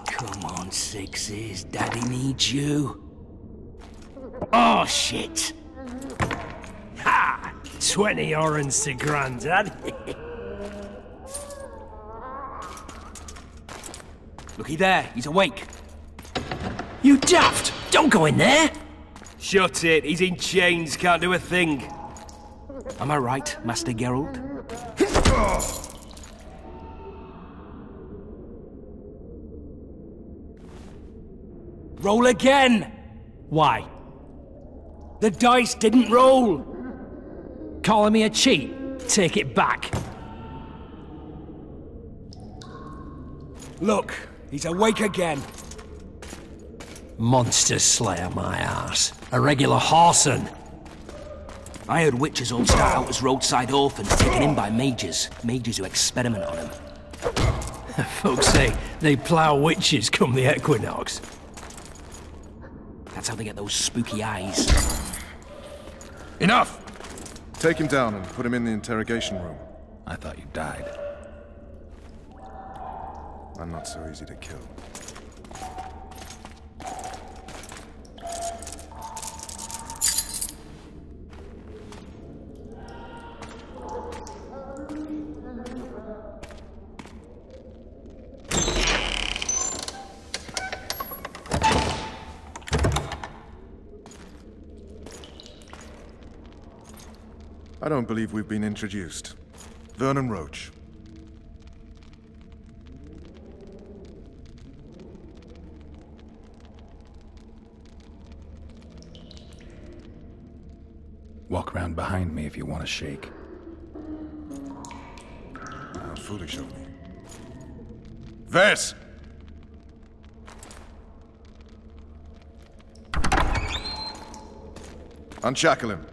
Come on, Sixes. Daddy needs you. Oh, shit. Ha! 20 orange to Grandad. Looky there, he's awake. You daft! Don't go in there! Shut it, he's in chains, can't do a thing. Am I right, Master Geralt? Roll again! Why? The dice didn't roll! Calling me a cheat? Take it back. Look, he's awake again. Monster slayer, my ass. A regular whoreson. I heard witches all start out as roadside orphans taken in by mages. Mages who experiment on them. Folks say they plough witches come the equinox. That's how they get those spooky eyes. Enough! Take him down and put him in the interrogation room. I thought you died. I'm not so easy to kill. I don't believe we've been introduced. Vernon Roach. Walk around behind me if you want to shake. How foolish of me. Vess! Unshackle him.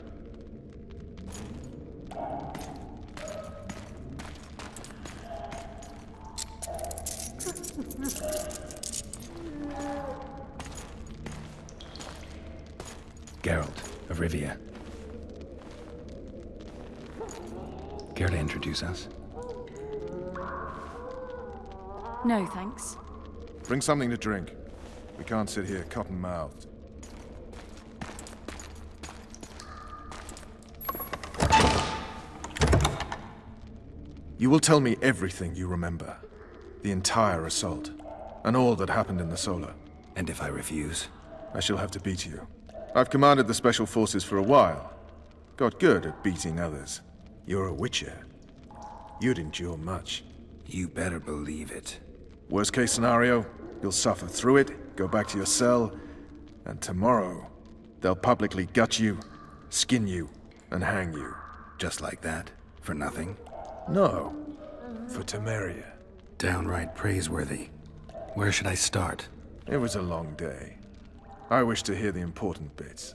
Geralt of Rivia. Care to introduce us? No, thanks. Bring something to drink. We can't sit here cotton-mouthed. You will tell me everything you remember. The entire assault. And all that happened in the Solar. And if I refuse? I shall have to beat you. I've commanded the Special Forces for a while. Got good at beating others. You're a witcher. You'd endure much. You better believe it. Worst case scenario, you'll suffer through it, go back to your cell, and tomorrow, they'll publicly gut you, skin you, and hang you. Just like that? For nothing? No. For Temeria. Downright praiseworthy. Where should I start? It was a long day. I wish to hear the important bits.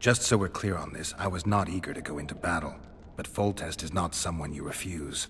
Just so we're clear on this, I was not eager to go into battle, but Foltest is not someone you refuse.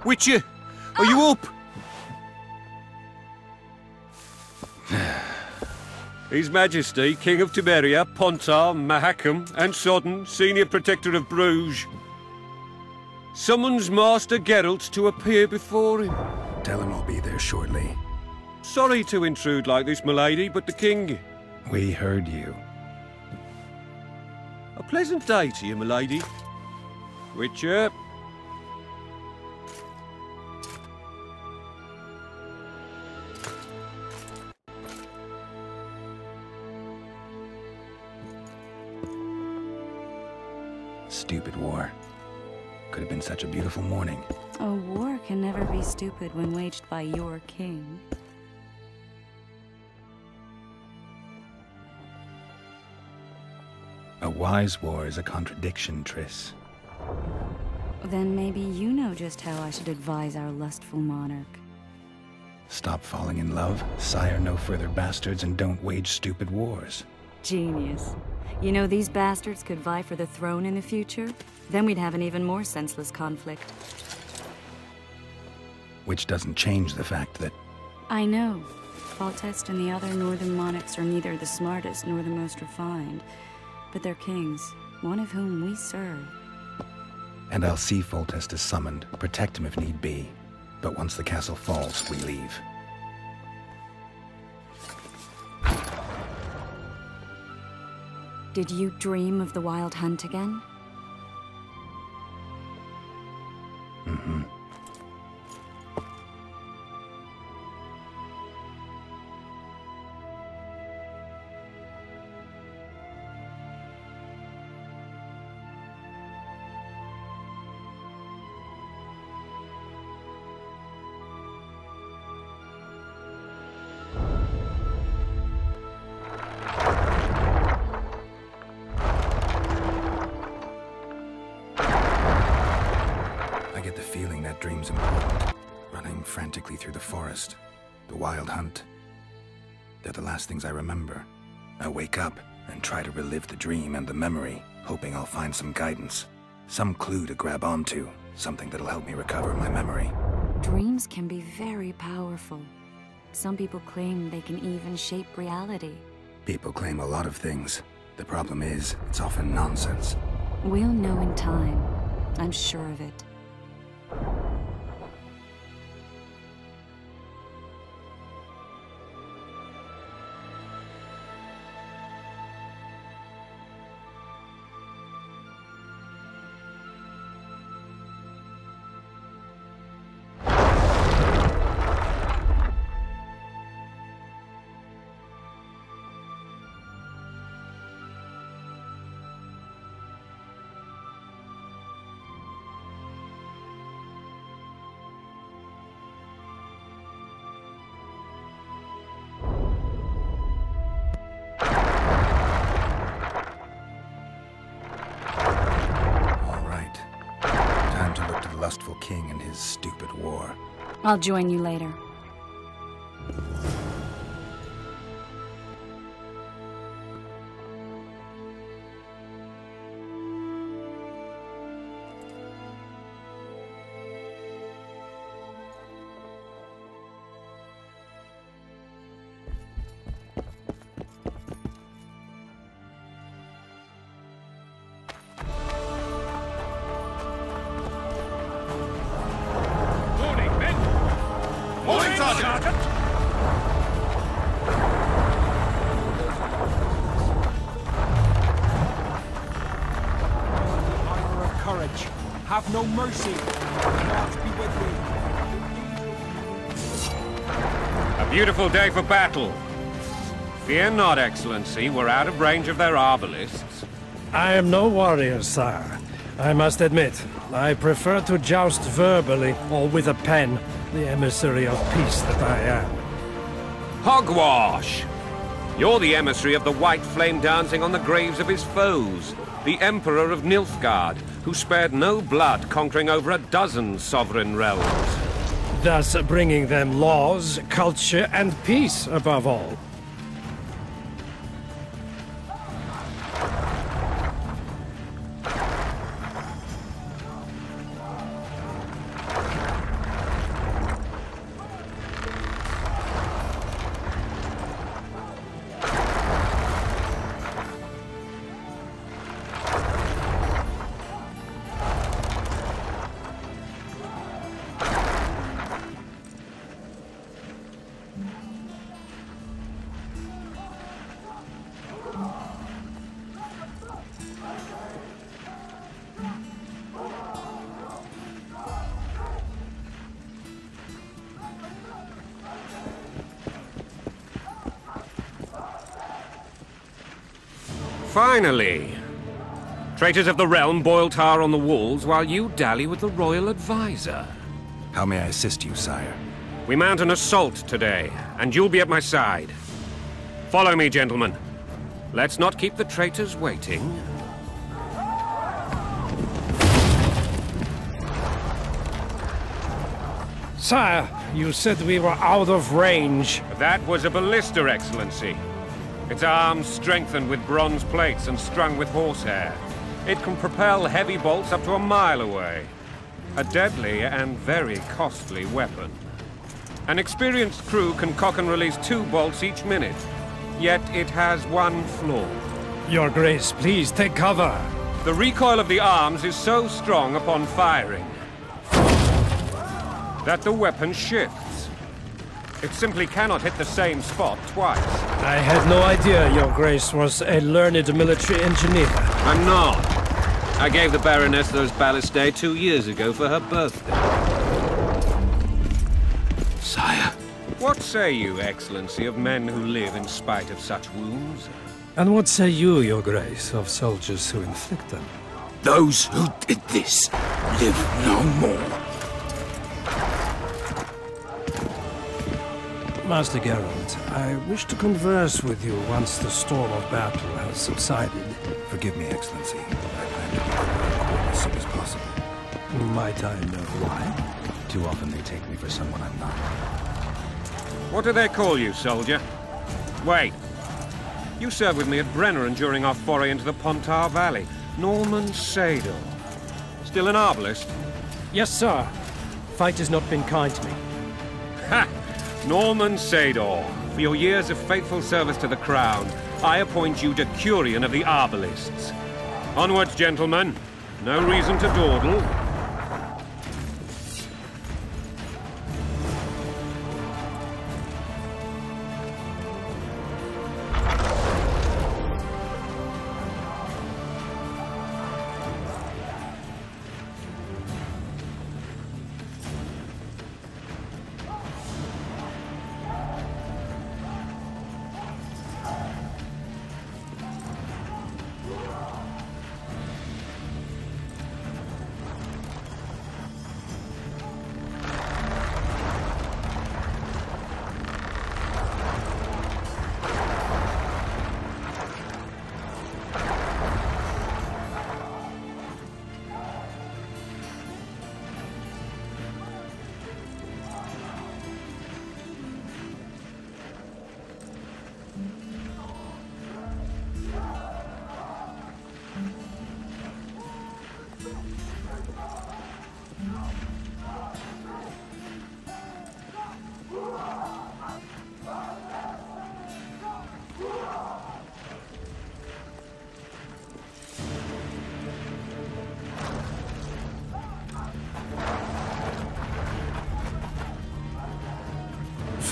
Witcher, are you up? His Majesty, King of Temeria, Pontar, Mahakam, and Sodden, Senior Protector of Bruges, summons Master Geralt to appear before him. Tell him I'll be there shortly. Sorry to intrude like this, milady, but the King... We heard you. A pleasant day to you, milady. Witcher. Stupid war. Could have been such a beautiful morning. A war can never be stupid when waged by your king. A wise war is a contradiction, Triss. Then maybe you know just how I should advise our lustful monarch. Stop falling in love, sire no further bastards, and don't wage stupid wars. Genius. You know, these bastards could vie for the throne in the future? Then we'd have an even more senseless conflict. Which doesn't change the fact that... I know. Foltest and the other northern monarchs are neither the smartest nor the most refined. But they're kings, one of whom we serve. And I'll see Foltest is summoned, protect him if need be. But once the castle falls, we leave. Did you dream of the Wild Hunt again? Mm-hmm. Dream's important. Running frantically through the forest. The Wild Hunt. They're the last things I remember. I wake up and try to relive the dream and the memory, hoping I'll find some guidance. Some clue to grab onto. Something that'll help me recover my memory. Dreams can be very powerful. Some people claim they can even shape reality. People claim a lot of things. The problem is, it's often nonsense. We'll know in time. I'm sure of it. Lustful king and his stupid war. I'll join you later. Sergeant! Armor of courage. Have no mercy. God be with thee. A beautiful day for battle. Fear not, Excellency. We're out of range of their arbalists. I am no warrior, sire. I must admit, I prefer to joust verbally or with a pen, the emissary of peace that I am. Hogwash! You're the emissary of the white flame dancing on the graves of his foes, the Emperor of Nilfgaard, who spared no blood conquering over a dozen sovereign realms. Thus bringing them laws, culture, and peace above all. Finally! Traitors of the realm boil tar on the walls while you dally with the royal advisor. How may I assist you, sire? We mount an assault today, and you'll be at my side. Follow me, gentlemen. Let's not keep the traitors waiting. Sire, you said we were out of range. That was a ballista, Excellency. Its arms strengthened with bronze plates and strung with horsehair. It can propel heavy bolts up to a mile away. A deadly and very costly weapon. An experienced crew can cock and release 2 bolts each minute. Yet it has one flaw. Your Grace, please take cover. The recoil of the arms is so strong upon firing that the weapon shifts. It simply cannot hit the same spot twice. I had no idea Your Grace was a learned military engineer. I'm not. I gave the Baroness those ballistae 2 years ago for her birthday. Sire. What say you, Excellency, of men who live in spite of such wounds? And what say you, Your Grace, of soldiers who inflict them? Those who did this live no more. Master Geralt, I wish to converse with you once the storm of battle has subsided. Forgive me, Excellency. I plan to be at court as soon as possible. Might I know why? Too often they take me for someone I'm not. What do they call you, soldier? Wait. You served with me at Brenneran during our foray into the Pontar Valley. Norman Sador. Still an arbalist? Yes, sir. Fate has not been kind to me. Ha! Norman Sador, for your years of faithful service to the Crown, I appoint you Decurion of the Arbalists. Onwards, gentlemen. No reason to dawdle.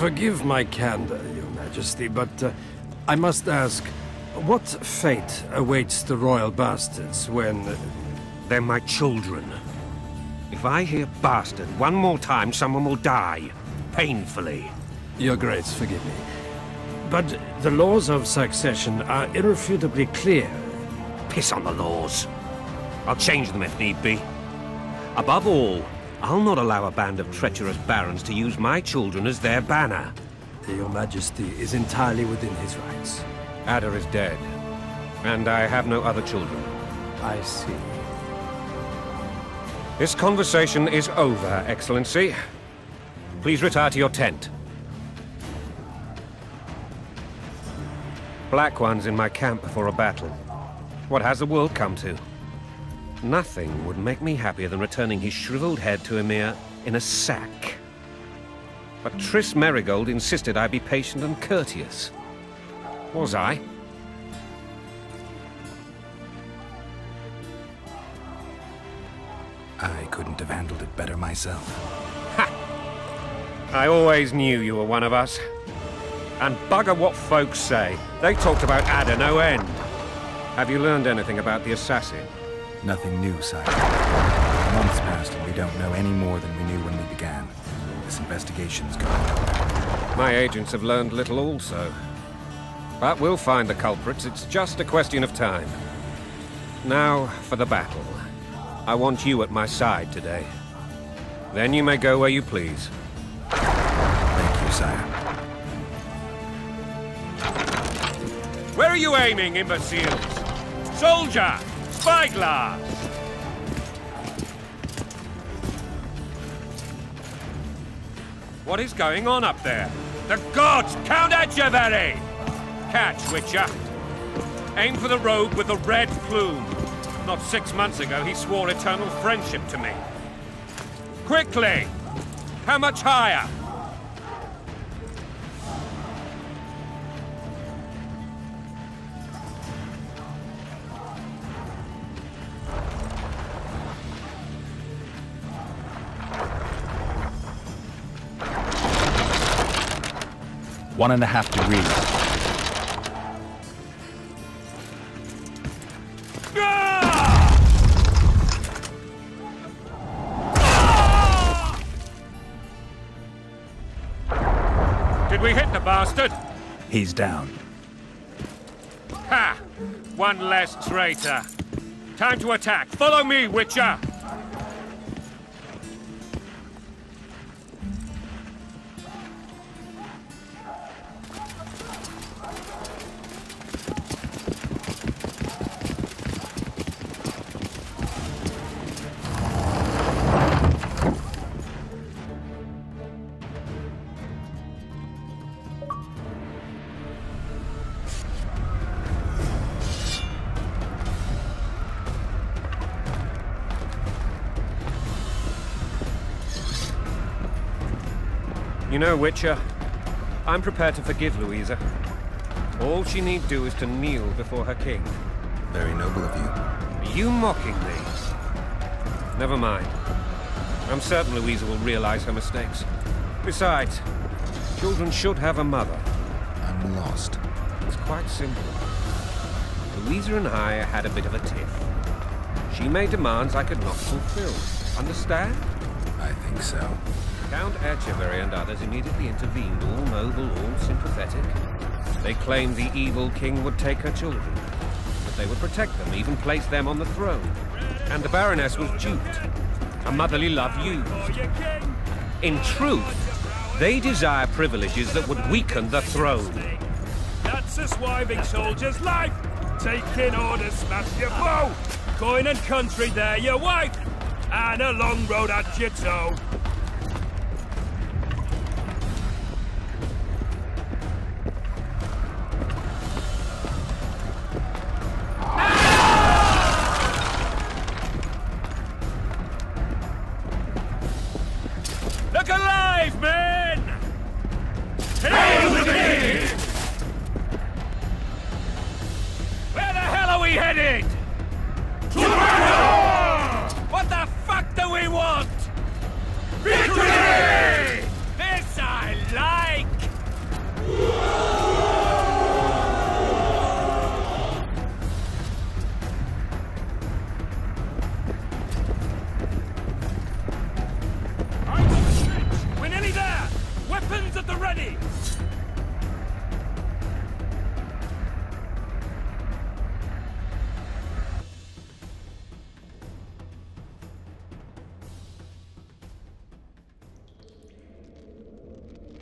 Forgive my candor, Your Majesty, but I must ask, what fate awaits the royal bastards when... They're my children. If I hear bastard one more time, someone will die. Painfully. Your Grace, forgive me. But the laws of succession are irrefutably clear. Piss on the laws. I'll change them if need be. Above all, I'll not allow a band of treacherous barons to use my children as their banner. Your Majesty is entirely within his rights. Ada is dead, and I have no other children. I see. This conversation is over, Excellency. Please retire to your tent. Black One's in my camp before a battle. What has the world come to? Nothing would make me happier than returning his shriveled head to Emir in a sack. But Triss Merigold insisted I be patient and courteous. Was I? I couldn't have handled it better myself. Ha! I always knew you were one of us. And bugger what folks say. They talked about Ada no end. Have you learned anything about the assassin? Nothing new, sire. Months passed and we don't know any more than we knew when we began. This investigation's going nowhere. My agents have learned little also. But we'll find the culprits. It's just a question of time. Now for the battle. I want you at my side today. Then you may go where you please. Thank you, sire. Where are you aiming, imbeciles? Soldier! Spyglass! What is going on up there? The gods! Count Etcheverry! Catch, Witcher. Aim for the rogue with the red plume. Not 6 months ago, he swore eternal friendship to me. Quickly! How much higher? One and a half degrees. Did we hit the bastard? He's down. Ha! One less traitor. Time to attack. Follow me, Witcher! You know, Witcher, I'm prepared to forgive Louisa. All she need do is to kneel before her king. Very noble of you. Are you mocking me? Never mind. I'm certain Louisa will realize her mistakes. Besides, children should have a mother. I'm lost. It's quite simple. Louisa and I had a bit of a tiff. She made demands I could not fulfill. Understand? I think so. Count Etcheverry and others immediately intervened, all noble, all sympathetic. They claimed the evil king would take her children, but they would protect them, even place them on the throne. And the Baroness was duped, a motherly love used. In truth, they desire privileges that would weaken the throne. That's a swiving soldier's life! Taking orders, smash your bow! Coin and country, there your wife! And a long road at your toe! Look alive, men! Hail the king! Where the hell are we headed? To battle! What the fuck do we want? Victory! This I like!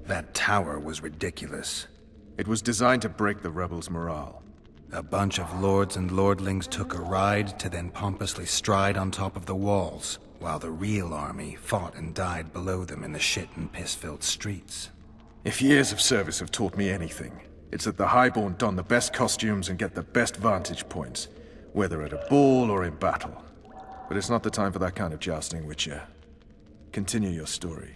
That tower was ridiculous. It was designed to break the rebels' morale. A bunch of lords and lordlings took a ride to then pompously stride on top of the walls, while the real army fought and died below them in the shit and piss-filled streets. If years of service have taught me anything, it's that the Highborn don the best costumes and get the best vantage points, whether at a ball or in battle. But it's not the time for that kind of jousting, Witcher. Continue your story.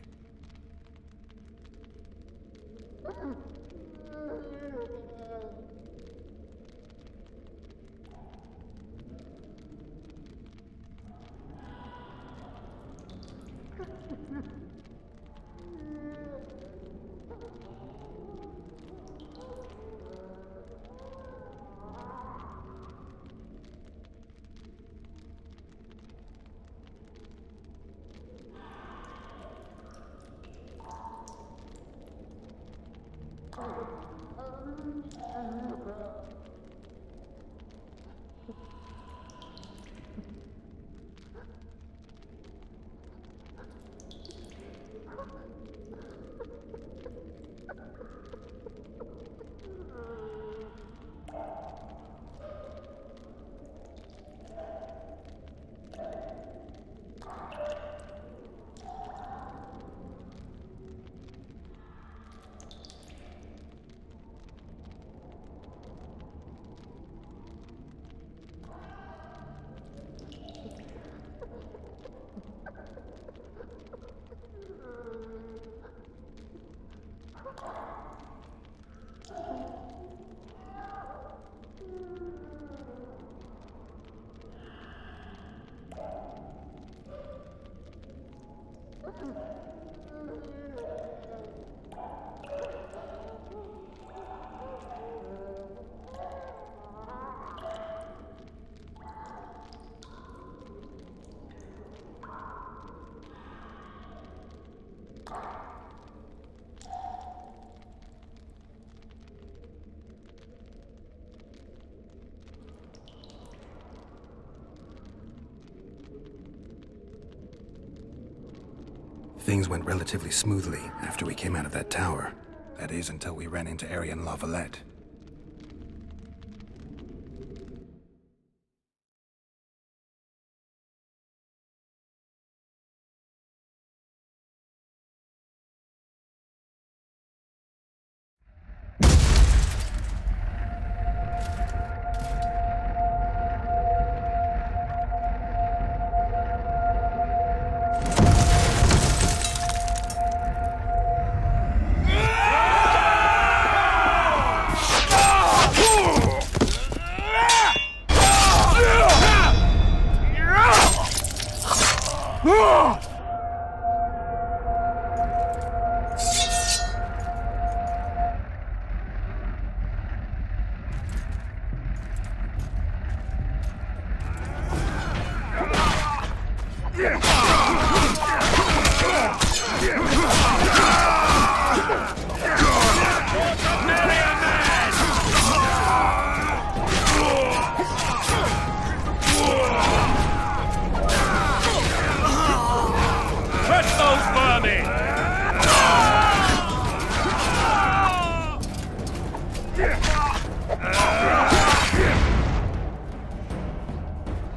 Things went relatively smoothly after we came out of that tower. That is, until we ran into Aryan La Valette.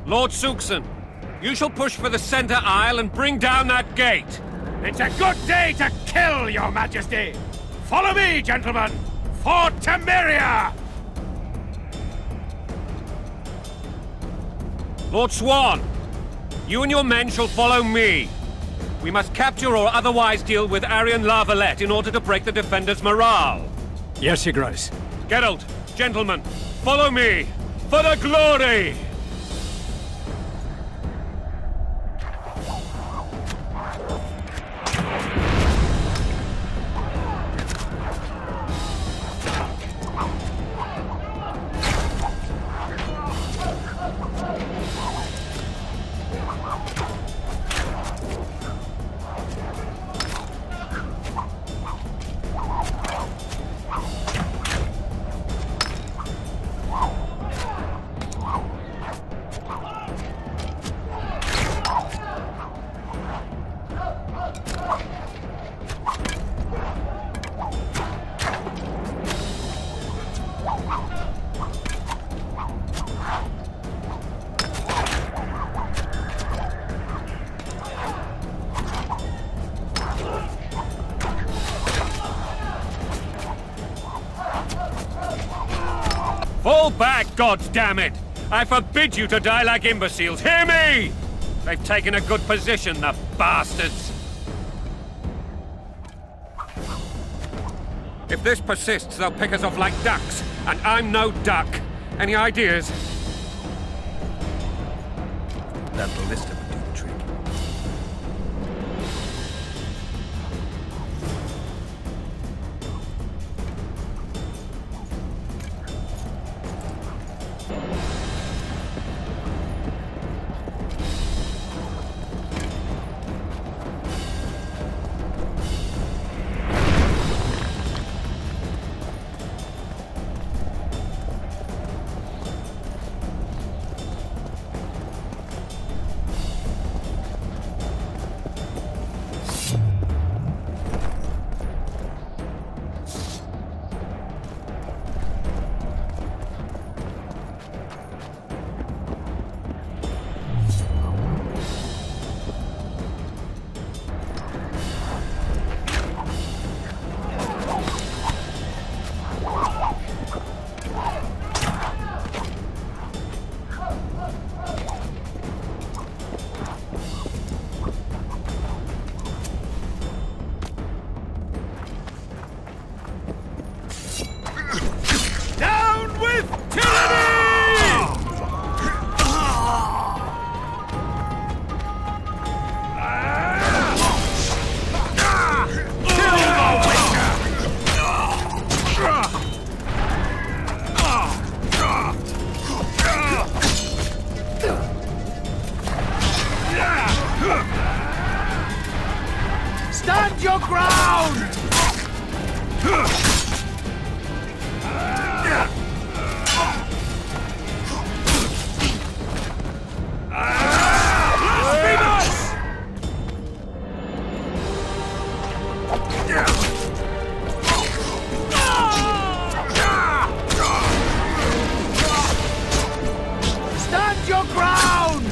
Lord Suxon, you shall push for the center aisle and bring down that gate. It's a good day to kill, Your Majesty! Follow me, gentlemen! For Temeria! Lord Swan, you and your men shall follow me. We must capture or otherwise deal with Aryan La Valette in order to break the defenders' morale. Yes, Your Grace. Geralt, gentlemen, follow me for the glory! Fall back, goddammit! I forbid you to die like imbeciles. Hear me! They've taken a good position, the bastards. If this persists, they'll pick us off like ducks, and I'm no duck. Any ideas? That ballista would do the trick. Stand your ground! Stand your ground!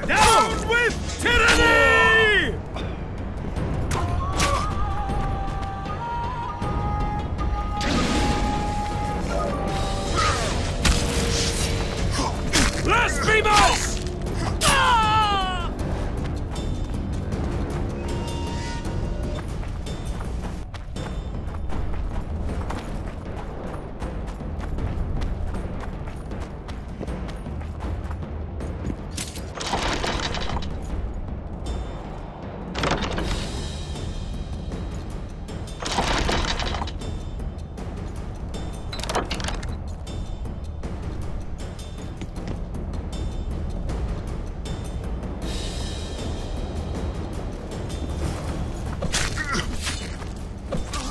Down with tyranny! Blasphemous!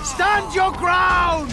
Stand your ground!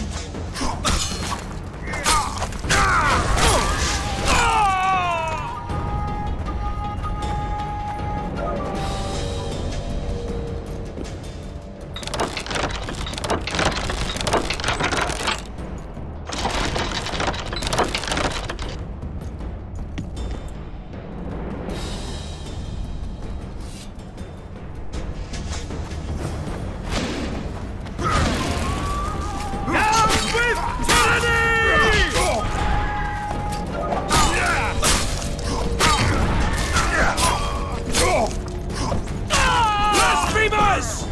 Blasphemous!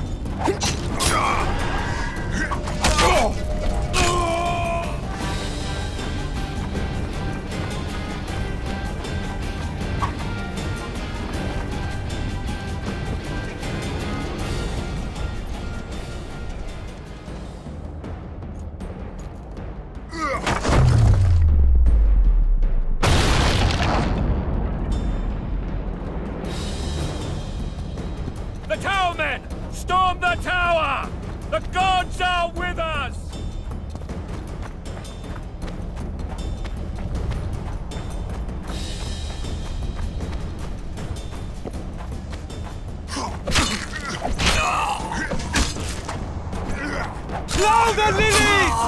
The tower men! Storm the tower! The gods are with us! Blow the lilies!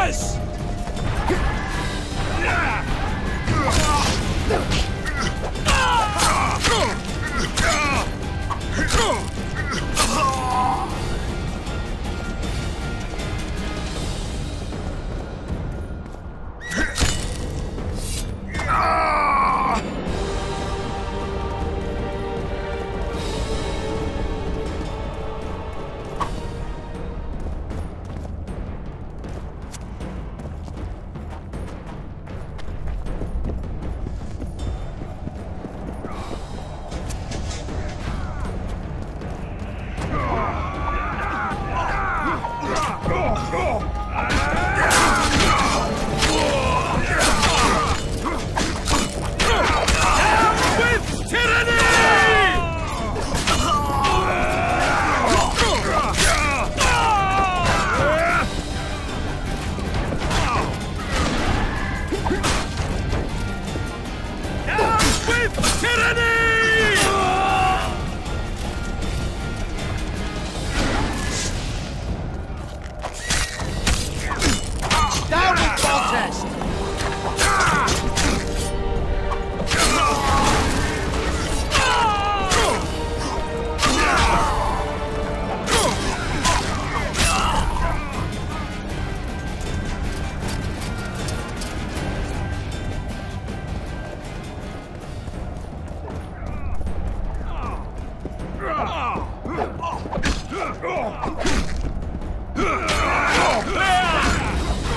us!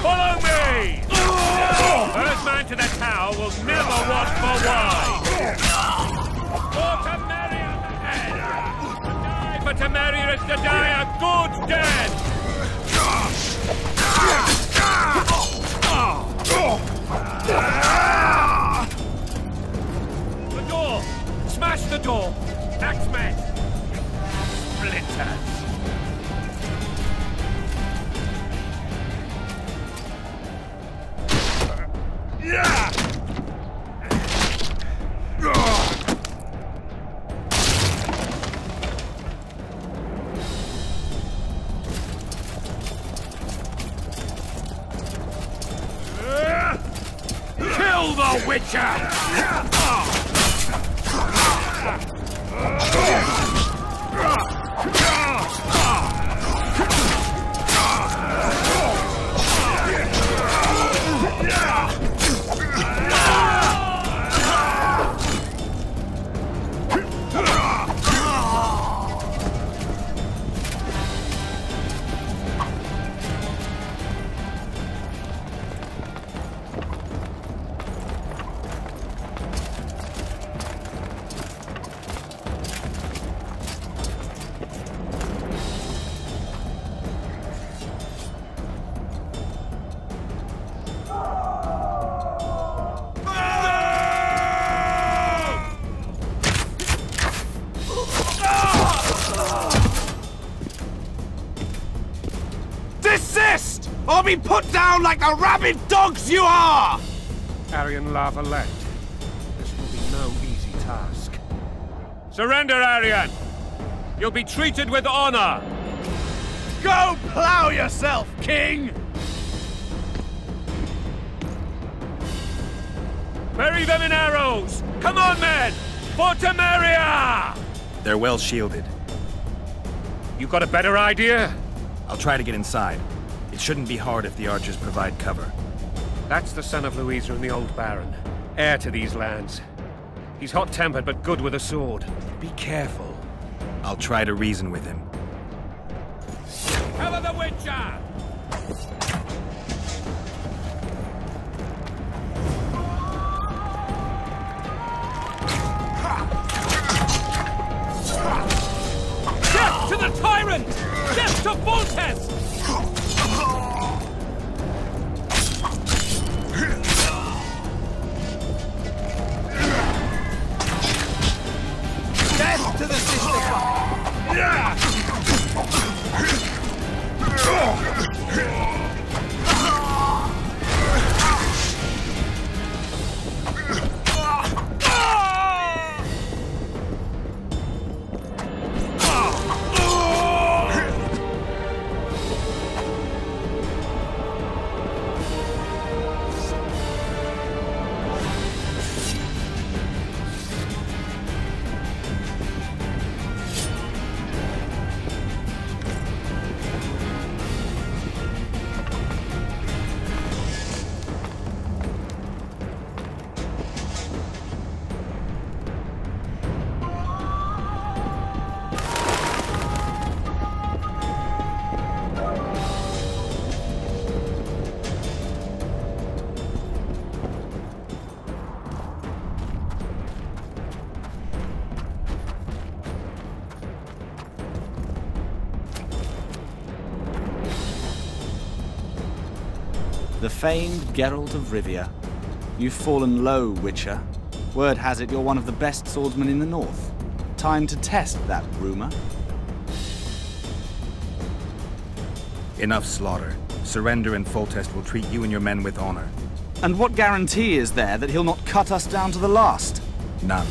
Follow me! First man to the tower will never want for wine! For Temeria ahead! To die for Temeria is to die a good death! The door! Smash the door! Axemen! Splinters! Kill the Witcher! Desist! Or be put down like the rabid dogs you are! Aryan Lavalette. This will be no easy task. Surrender, Aryan! You'll be treated with honor! Go plow yourself, King! Bury them in arrows! Come on, men! For Temeria! They're well shielded. You got a better idea? I'll try to get inside. It shouldn't be hard if the archers provide cover. That's the son of Louisa and the old Baron. Heir to these lands. He's hot-tempered but good with a sword. Be careful. I'll try to reason with him. Cover the Witcher! Death to the tyrant! Death to Voltes! Death to the sister The famed Geralt of Rivia. You've fallen low, Witcher. Word has it you're one of the best swordsmen in the north. Time to test that rumor. Enough slaughter. Surrender and Foltest will treat you and your men with honor. And what guarantee is there that he'll not cut us down to the last? None.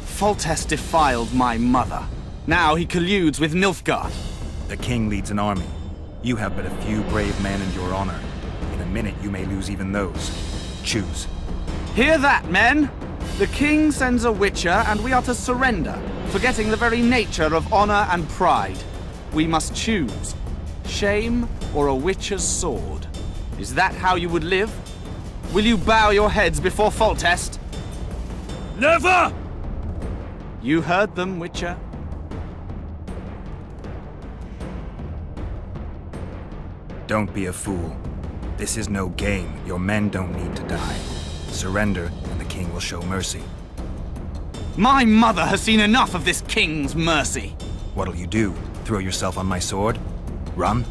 Foltest defiled my mother. Now he colludes with Nilfgaard. The king leads an army. You have but a few brave men and your honor. In a minute you may lose even those. Choose. Hear that, men? The king sends a witcher and we are to surrender, forgetting the very nature of honor and pride. We must choose. Shame or a witcher's sword? Is that how you would live? Will you bow your heads before Foltest? Never! You heard them, Witcher. Don't be a fool. This is no game. Your men don't need to die. Surrender, and the king will show mercy. My mother has seen enough of this king's mercy. What'll you do? Throw yourself on my sword? Run?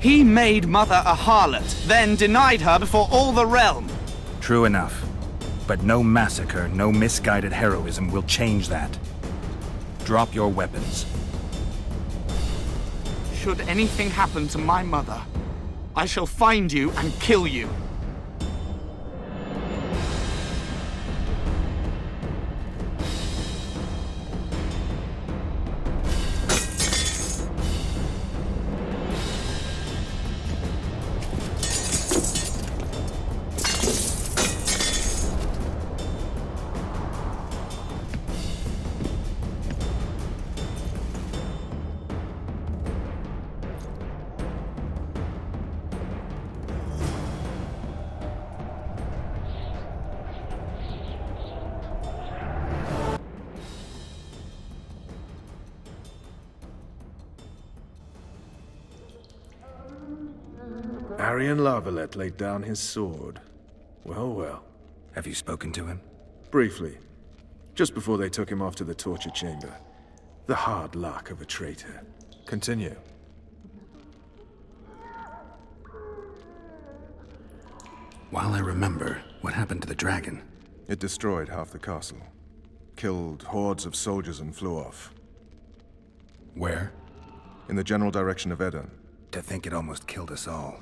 He made mother a harlot, then denied her before all the realm. True enough. But no massacre, no misguided heroism will change that. Drop your weapons. Should anything happen to my mother, I shall find you and kill you. Arian Lavalette laid down his sword. Well, well. Have you spoken to him? Briefly. Just before they took him off to the torture chamber. The hard luck of a traitor. Continue. While I remember, what happened to the dragon? It destroyed half the castle. Killed hordes of soldiers and flew off. Where? In the general direction of Edon. To think it almost killed us all.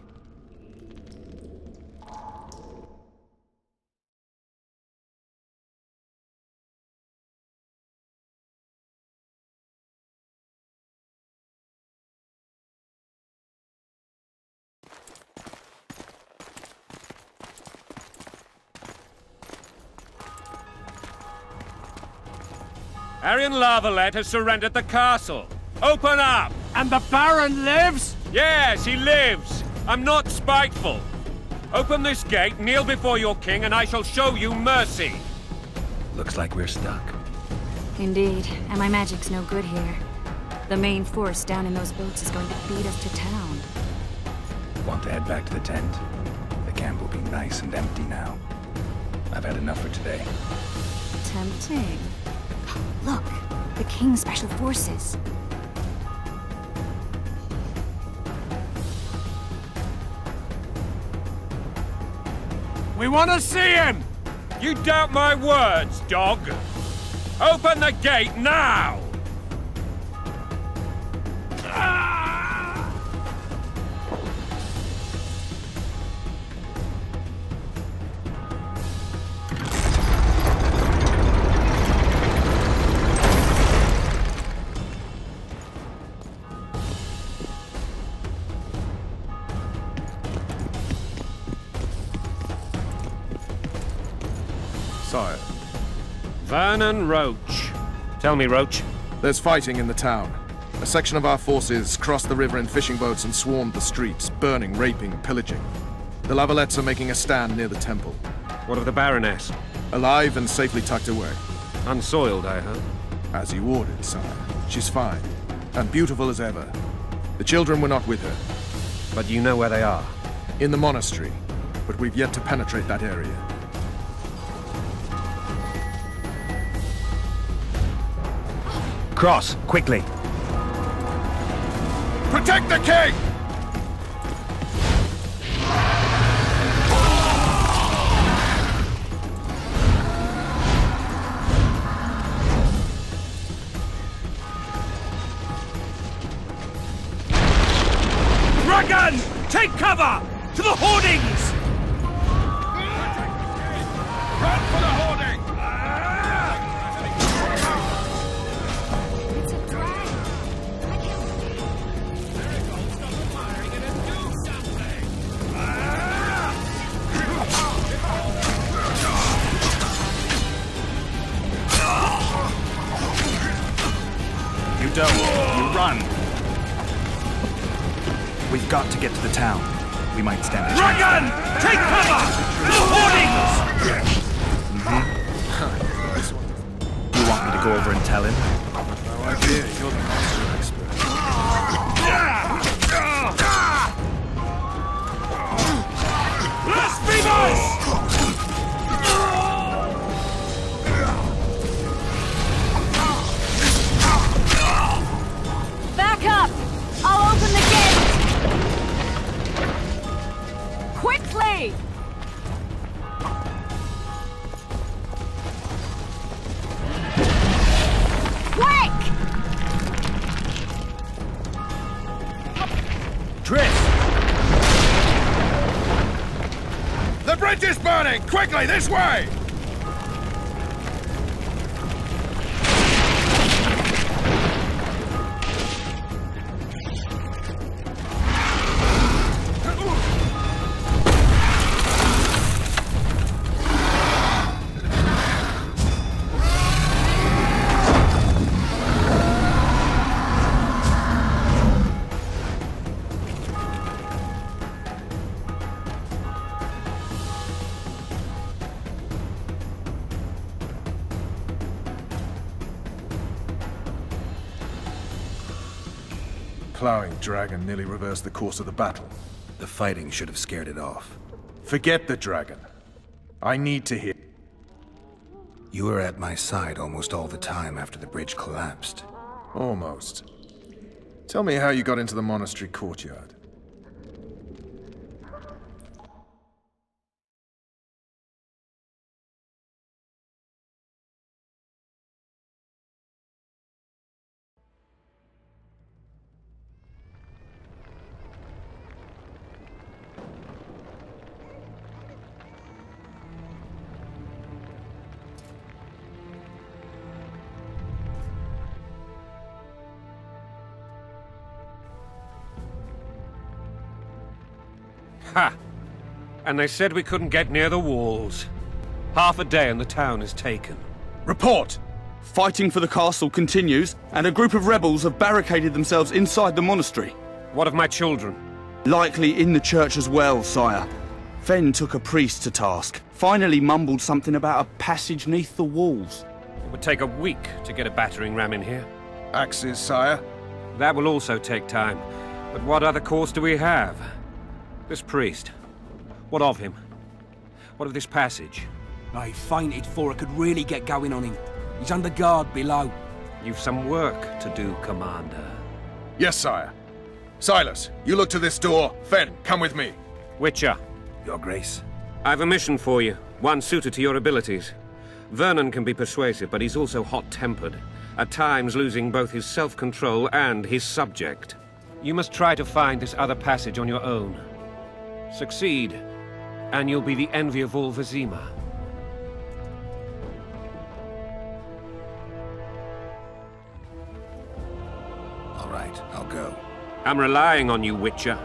Arian Lavalette has surrendered the castle. Open up! And the Baron lives? Yes, he lives. I'm not spiteful. Open this gate, kneel before your king, and I shall show you mercy. Looks like we're stuck. Indeed, and my magic's no good here. The main force down in those boats is going to beat us to town. Want to head back to the tent? The camp will be nice and empty now. I've had enough for today. Tempting. Look, the King's Special Forces. We want to see him! You doubt my words, dog? Open the gate now! Sire. Vernon Roach. Tell me, Roach. There's fighting in the town. A section of our forces crossed the river in fishing boats and swarmed the streets, burning, raping, pillaging. The Lavalettes are making a stand near the temple. What of the Baroness? Alive and safely tucked away. Unsoiled, I hope. As you ordered, sire. She's fine. And beautiful as ever. The children were not with her. But you know where they are? In the monastery. But we've yet to penetrate that area. Cross, quickly! Protect the king! Dragon! Take cover! To the hoardings! Run for the hoarding! It's a dragon. You don't. You run. We've got to get to the town. We might stand a chance. Dragon! Take cover! To the hoardings! You want me to go over and tell him? No idea. You're the monster expert. Blasphemous! Back up! I'll open the gate! Quickly! Quick! Triss! The bridge is burning! Quickly, this way! Plowing dragon nearly reversed the course of the battle. The fighting should have scared it off. Forget the dragon. I need to hear. You were at my side almost all the time after the bridge collapsed. Almost. Tell me how you got into the monastery courtyard. Ha! And they said we couldn't get near the walls. Half a day and the town is taken. Report! Fighting for the castle continues, and a group of rebels have barricaded themselves inside the monastery. What of my children? Likely in the church as well, sire. Fen took a priest to task. Finally mumbled something about a passage neath the walls. It would take a week to get a battering ram in here. Axes, sire? That will also take time. But what other course do we have? This priest. What of him? What of this passage? I fainted before I could really get going on him. He's under guard below. You've some work to do, Commander. Yes, sire. Silas, you look to this door. Fen, come with me. Witcher. Your Grace. I've a mission for you, one suited to your abilities. Vernon can be persuasive, but he's also hot-tempered, at times losing both his self-control and his subject. You must try to find this other passage on your own. Succeed, and you'll be the envy of all Vizima. All right, I'll go. I'm relying on you, Witcher.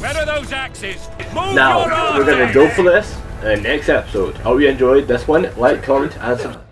Where are those axes? Move Now, your we're going to arse! go for this in the next episode. I hope you enjoyed this one. Like, comment, and subscribe.